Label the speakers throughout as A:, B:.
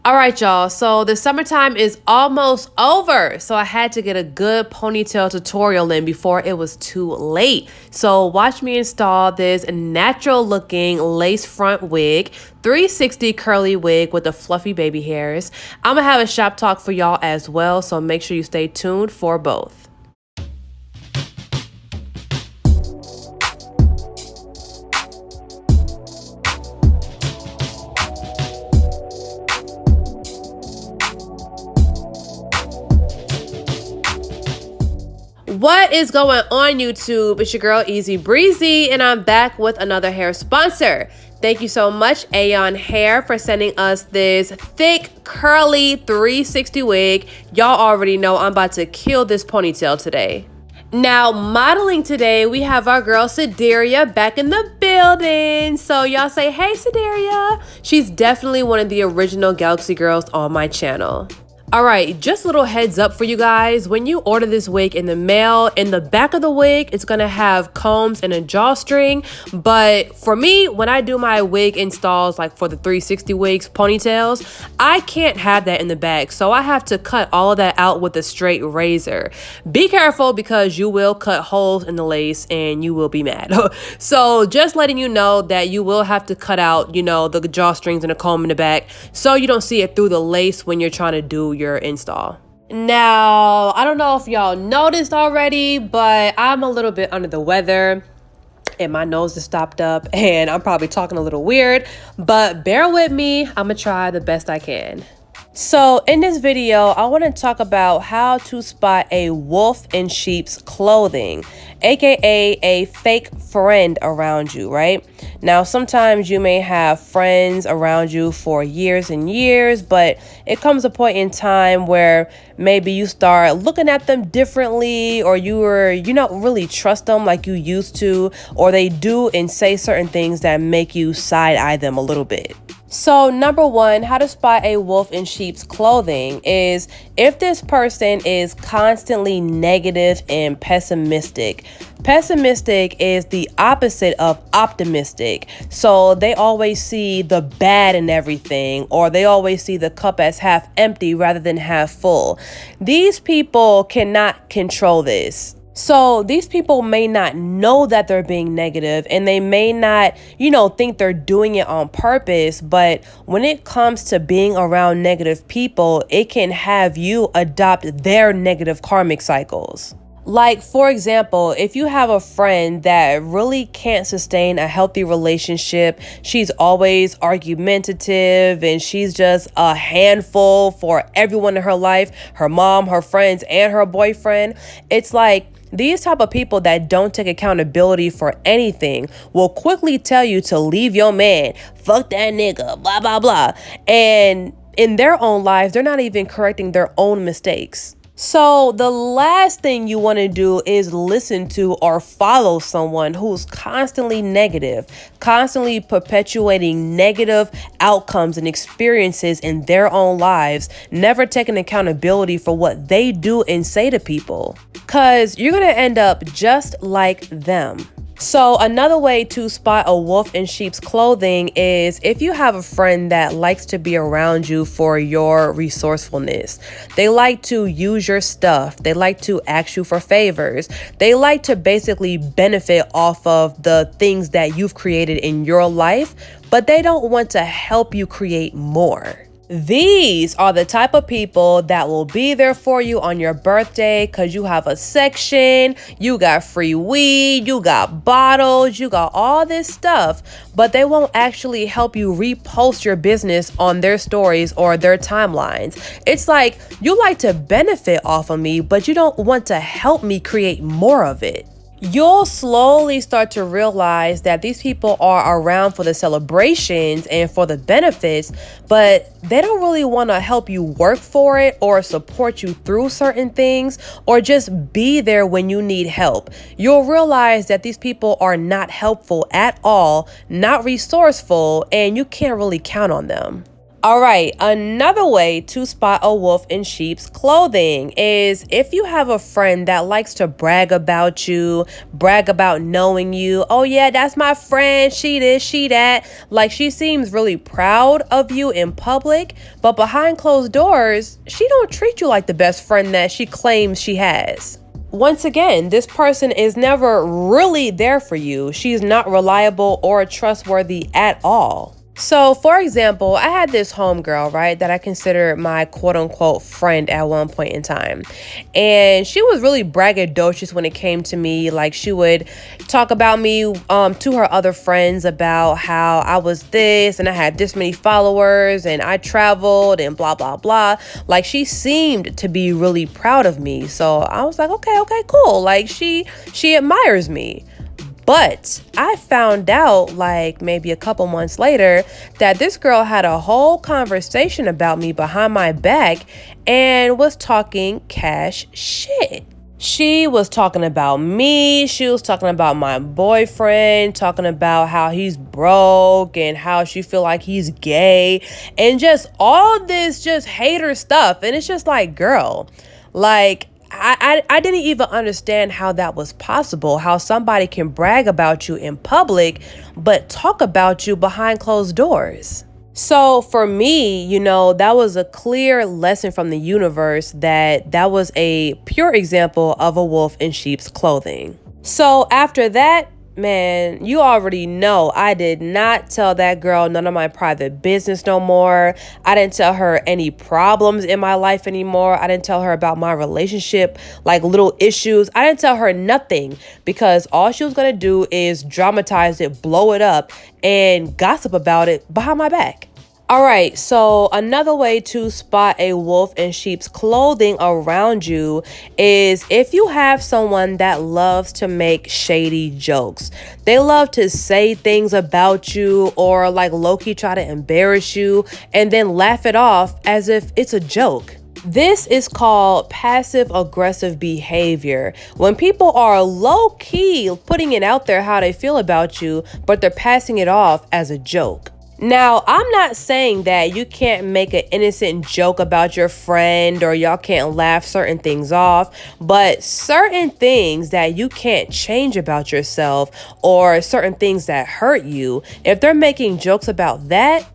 A: All right, y'all, so the summertime is almost over, so I had to get a good ponytail tutorial in before it was too late. So watch me install this natural looking lace front wig, 360 curly wig with the fluffy baby hairs. I'm gonna have a shop talk for y'all as well, so make sure you stay tuned for both. What is going on, YouTube? It's your girl Easy Breezy, and I'm back with another hair sponsor. Thank you so much, Eayon Hair, for sending us this thick, curly 360 wig. Y'all already know I'm about to kill this ponytail today. Now, modeling today, we have our girl Sideria back in the building. So y'all say, hey, Sideria. She's definitely one of the original Galaxy girls on my channel. All right, just a little heads up for you guys. When you order this wig in the mail, in the back of the wig, it's gonna have combs and a drawstring. But for me, when I do my wig installs, like for the 360 wigs, ponytails, I can't have that in the back. So I have to cut all of that out with a straight razor. Be careful because you will cut holes in the lace and you will be mad. So just letting you know that you will have to cut out, you know, the drawstrings and a comb in the back so you don't see it through the lace when you're trying to do your install. Now, I don't know if y'all noticed already, but I'm a little bit under the weather and my nose is stopped up and I'm probably talking a little weird, but bear with me. I'm gonna try the best I can. So in this video, I want to talk about how to spot a wolf in sheep's clothing, aka a fake friend around you, right? Now, sometimes you may have friends around you for years and years, but it comes a point in time where maybe you start looking at them differently, or you don't really trust them like you used to, or they do and say certain things that make you side-eye them a little bit. So number one, how to spot a wolf in sheep's clothing is if this person is constantly negative and pessimistic. Pessimistic is the opposite of optimistic. So they always see the bad in everything, or they always see the cup as half empty rather than half full. These people cannot control this. So these people may not know that they're being negative, and they may not, think they're doing it on purpose. But when it comes to being around negative people, it can have you adopt their negative karmic cycles. Like, for example, if you have a friend that really can't sustain a healthy relationship, she's always argumentative and she's just a handful for everyone in her life, her mom, her friends, and her boyfriend. It's like these type of people that don't take accountability for anything will quickly tell you to leave your man, fuck that nigga, blah, blah, blah. And in their own lives, they're not even correcting their own mistakes. So the last thing you want to do is listen to or follow someone who's constantly negative, constantly perpetuating negative outcomes and experiences in their own lives, never taking accountability for what they do and say to people, because you're going to end up just like them. So another way to spot a wolf in sheep's clothing is if you have a friend that likes to be around you for your resourcefulness. They like to use your stuff. They like to ask you for favors. They like to basically benefit off of the things that you've created in your life, but they don't want to help you create more. These are the type of people that will be there for you on your birthday because you have a section, you got free weed, you got bottles, you got all this stuff, but they won't actually help you repost your business on their stories or their timelines. It's like you like to benefit off of me, but you don't want to help me create more of it. You'll slowly start to realize that these people are around for the celebrations and for the benefits, but they don't really want to help you work for it or support you through certain things or just be there when you need help. You'll realize that these people are not helpful at all, not resourceful, and you can't really count on them. All right, another way to spot a wolf in sheep's clothing is if you have a friend that likes to brag about you, brag about knowing you. Oh yeah, that's my friend, she this, she that. Like she seems really proud of you in public, but behind closed doors, she don't treat you like the best friend that she claims she has. Once again, this person is never really there for you. She's not reliable or trustworthy at all. So, for example, I had this homegirl, right, that I considered my quote unquote friend at one point in time. And she was really braggadocious when it came to me. Like, she would talk about me to her other friends about how I was this and I had this many followers and I traveled and blah, blah, blah. Like, she seemed to be really proud of me. So I was like, okay, cool. Like, she admires me. But I found out like maybe a couple months later that this girl had a whole conversation about me behind my back and was talking cash shit. She was talking about me. She was talking about my boyfriend, talking about how he's broke and how she feel like he's gay and just all this just hater stuff. And it's just like, girl, like, I didn't even understand how that was possible, how somebody can brag about you in public, but talk about you behind closed doors. So for me, that was a clear lesson from the universe that was a pure example of a wolf in sheep's clothing. So after that, man, you already know I did not tell that girl none of my private business no more. I didn't tell her any problems in my life anymore. I didn't tell her about my relationship, like little issues. I didn't tell her nothing because all she was going to do is dramatize it, blow it up, and gossip about it behind my back. All right, so another way to spot a wolf in sheep's clothing around you is if you have someone that loves to make shady jokes. They love to say things about you or like low-key try to embarrass you and then laugh it off as if it's a joke. This is called passive-aggressive behavior. When people are low-key putting it out there how they feel about you, but they're passing it off as a joke. Now, I'm not saying that you can't make an innocent joke about your friend or y'all can't laugh certain things off, but certain things that you can't change about yourself or certain things that hurt you, if they're making jokes about that,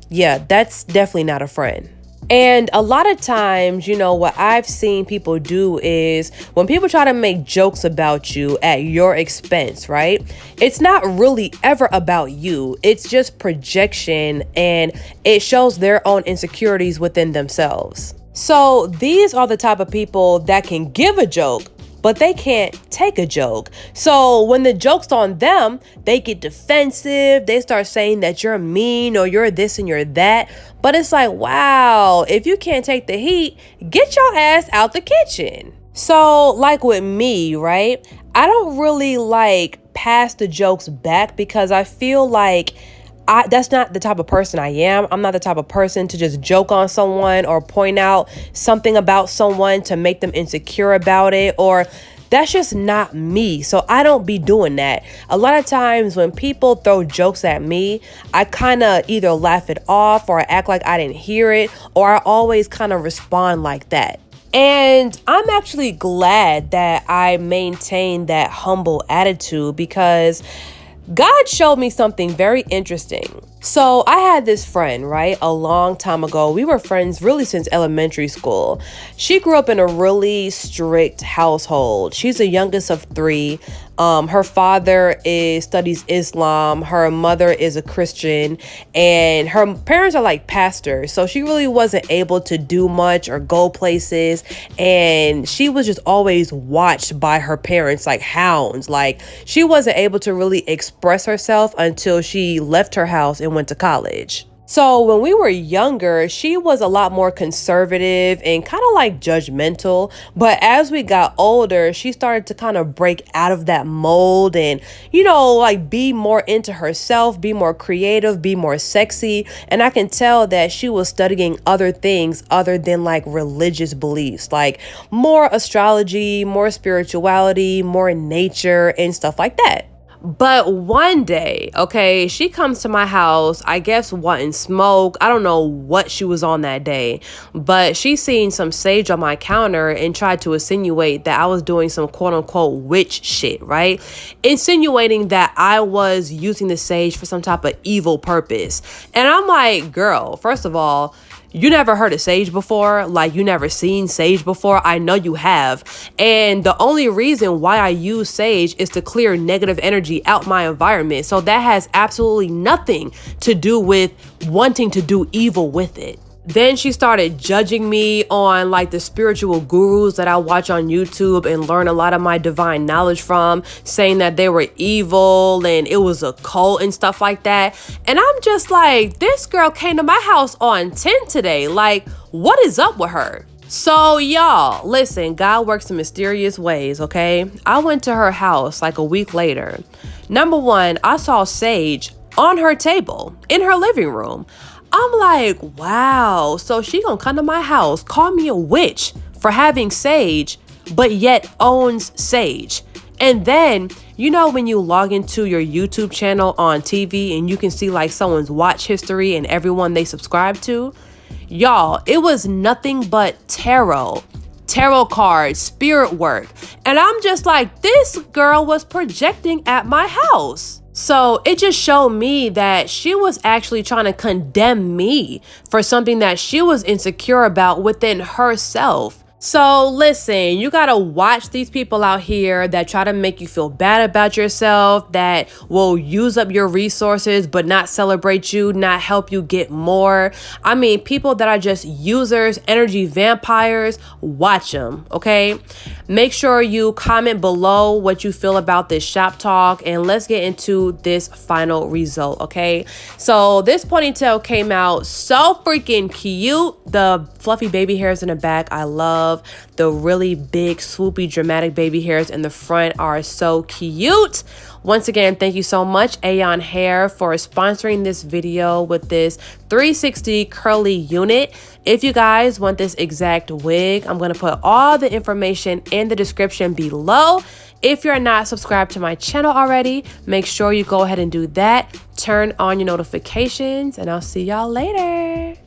A: yeah, that's definitely not a friend. And a lot of times, what I've seen people do is when people try to make jokes about you at your expense, right? It's not really ever about you. It's just projection and it shows their own insecurities within themselves. So these are the type of people that can give a joke, but they can't take a joke. So when the joke's on them, they get defensive. They start saying that you're mean or you're this and you're that. But it's like, wow, if you can't take the heat, get your ass out the kitchen. So like with me, right? I don't really like pass the jokes back because I feel like that's not the type of person I am. I'm not the type of person to just joke on someone or point out something about someone to make them insecure about it, or that's just not me. So I don't be doing that. A lot of times when people throw jokes at me, I kind of either laugh it off or I act like I didn't hear it, or I always kind of respond like that. And I'm actually glad that I maintain that humble attitude because God showed me something very interesting. So I had this friend, right, a long time ago. We were friends really since elementary school. She grew up in a really strict household. She's the youngest of three. Her father studies Islam. Her mother is a Christian, and her parents are like pastors. So she really wasn't able to do much or go places. And she was just always watched by her parents like hounds. Like she wasn't able to really express herself until she left her house and went to college. So when we were younger, she was a lot more conservative and kind of like judgmental. But as we got older, she started to kind of break out of that mold and, like be more into herself, be more creative, be more sexy. And I can tell that she was studying other things other than like religious beliefs, like more astrology, more spirituality, more nature and stuff like that. But one day, okay, she comes to my house, I guess wanting smoke. I don't know what she was on that day, but she seen some sage on my counter and tried to insinuate that I was doing some quote unquote witch shit, right? Insinuating that I was using the sage for some type of evil purpose. And I'm like, girl, first of all, you never heard of sage before? Like, you never seen sage before? I know you have. And the only reason why I use sage is to clear negative energy out my environment. So that has absolutely nothing to do with wanting to do evil with it. Then she started judging me on like the spiritual gurus that I watch on YouTube and learn a lot of my divine knowledge from, saying that they were evil and it was a cult and stuff like that. And I'm just like, this girl came to my house on 10 today. Like, what is up with her? So y'all, listen, God works in mysterious ways, okay? I went to her house like a week later. Number one, I saw sage on her table in her living room. I'm like, wow, so she gonna come to my house, call me a witch for having sage, but yet owns sage. And then, you know, when you log into your YouTube channel on TV and you can see like someone's watch history and everyone they subscribe to, y'all, it was nothing but tarot cards, spirit work. And I'm just like, this girl was projecting at my house. So it just showed me that she was actually trying to condemn me for something that she was insecure about within herself. So listen, you gotta watch these people out here that try to make you feel bad about yourself, that will use up your resources but not celebrate you, not help you get more. I mean, people that are just users, energy vampires, watch them, okay? Make sure you comment below what you feel about this shop talk, and let's get into this final result, okay? So this ponytail came out so freaking cute. The fluffy baby hairs in the back, I love. The really big, swoopy, dramatic baby hairs in the front are so cute. Once again, thank you so much, Eayon Hair, for sponsoring this video with this 360 curly unit. If you guys want this exact wig, I'm going to put all the information in the description below. If you're not subscribed to my channel already, make sure you go ahead and do that. Turn on your notifications, and I'll see y'all later.